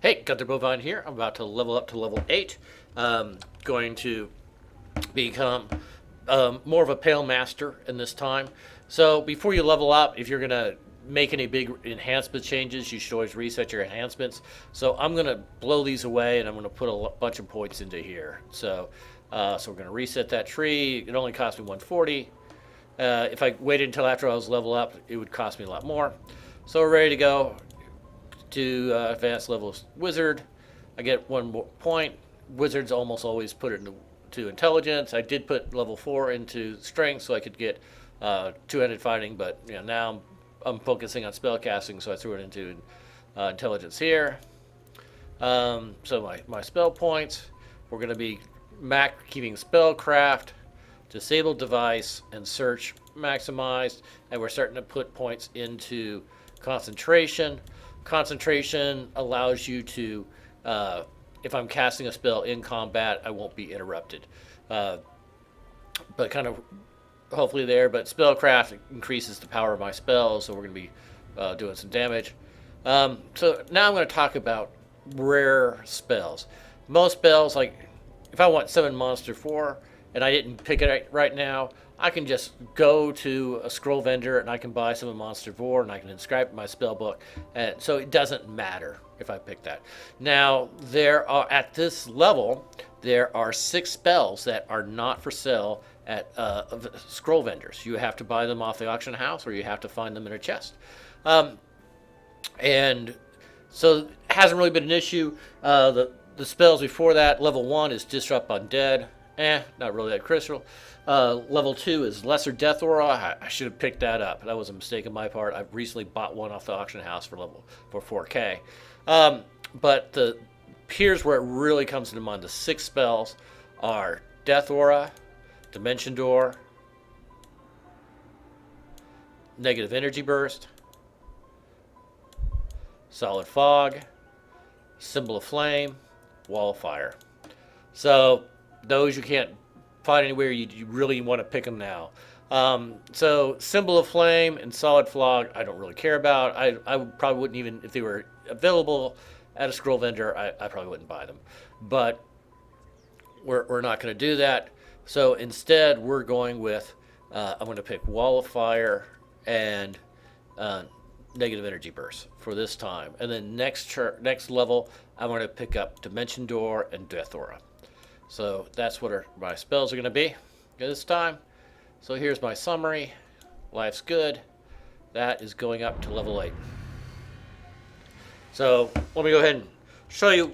Hey, Gunther Bovine here. I'm about to level up to level 8. Going to become more of a Pale Master in this time. So before you level up, if you're going to make any big enhancement changes, you should always reset your enhancements. So I'm going to blow these away and I'm going to put a bunch of points into here. So we're going to reset that tree. It only cost me 140. If I waited until after I was level up, it would cost me a lot more. So we're ready to go to advanced level wizard. I get 1 more point. Wizards almost always put it into intelligence. I did put level 4 into strength so I could get two-handed fighting, but now I'm focusing on spell casting, so I threw it into intelligence here. So my spell points, we're going to be keeping spellcraft, disabled device, and search maximized, and we're starting to put points into concentration. Concentration allows you to, if I'm casting a spell in combat, I won't be interrupted. But kind of hopefully there, but spellcraft increases the power of my spells, so we're going to be doing some damage. So now I'm going to talk about rare spells. Most spells, like if I want 7 Monster 4 and I didn't pick it right now, I can just go to a scroll vendor and I can buy some of Monster 4 and I can inscribe it in my spell book. And so it doesn't matter if I pick that. Now, at this level, there are 6 spells that are not for sale at scroll vendors. You have to buy them off the auction house or you have to find them in a chest. And so it hasn't really been an issue. The spells before that, level 1 is Disrupt Undead. Not really that crucial. Level 2 is Lesser Death Aura. I should have picked that up. That was a mistake on my part. I recently bought one off the auction house for 4K. But here's where it really comes into mind. The 6 spells are Death Aura, Dimension Door, Negative Energy Burst, Solid Fog, Symbol of Flame, Wall of Fire. So those you can't find anywhere. You really want to pick them now. So Symbol of Flame and Solid Fog, I don't really care about. I probably wouldn't even, if they were available at a scroll vendor, I probably wouldn't buy them. But we're not going to do that. So instead, we're going with, I'm going to pick Wall of Fire and Negative Energy Burst for this time. And then next level, I'm going to pick up Dimension Door and Death Aura. So that's what my spells are going to be this time. So here's my summary. Life's good. That is going up to level 8. So let me go ahead and show you.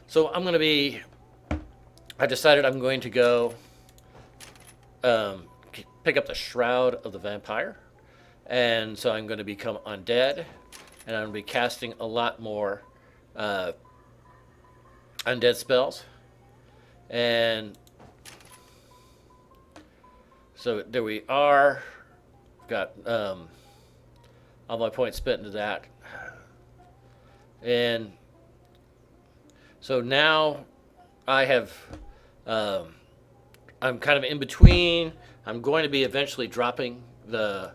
So I decided I'm going to go pick up the Shroud of the Vampire. And so I'm going to become undead. And I'm going to be casting a lot more undead spells. And so there we are. Got all my points spent into that. And so now I have, I'm kind of in between. I'm going to be eventually dropping the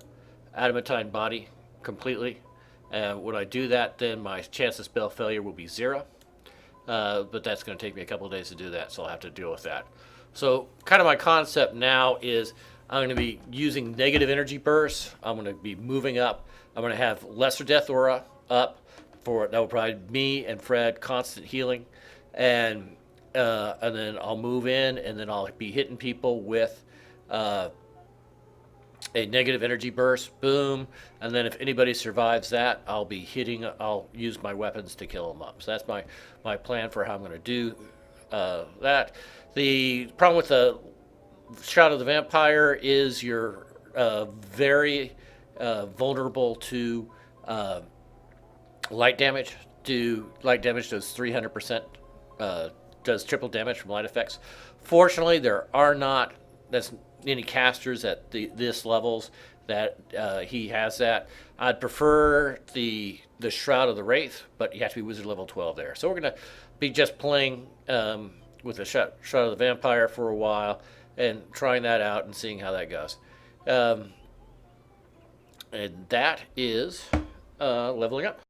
adamantine body completely. And when I do that, then my chance of spell failure will be 0. But that's going to take me a couple of days to do that, so I'll have to deal with that. So kind of my concept now is I'm going to be using negative energy bursts. I'm going to be moving up. I'm going to have Lesser Death Aura up. That will provide me and Fred constant healing. And then I'll move in, and then I'll be hitting people with a negative energy burst, boom, and then if anybody survives that, I'll use my weapons to kill them up. So that's my plan for how I'm going to do that. The problem with the Shroud of the Vampire is you're very vulnerable to light damage. Light damage does 300%, does triple damage from light effects. Fortunately, there are not any casters at this levels that he has that. I'd prefer the Shroud of the Wraith, but you have to be Wizard level 12 there. So we're going to be just playing with the Shroud of the Vampire for a while and trying that out and seeing how that goes. And that is leveling up.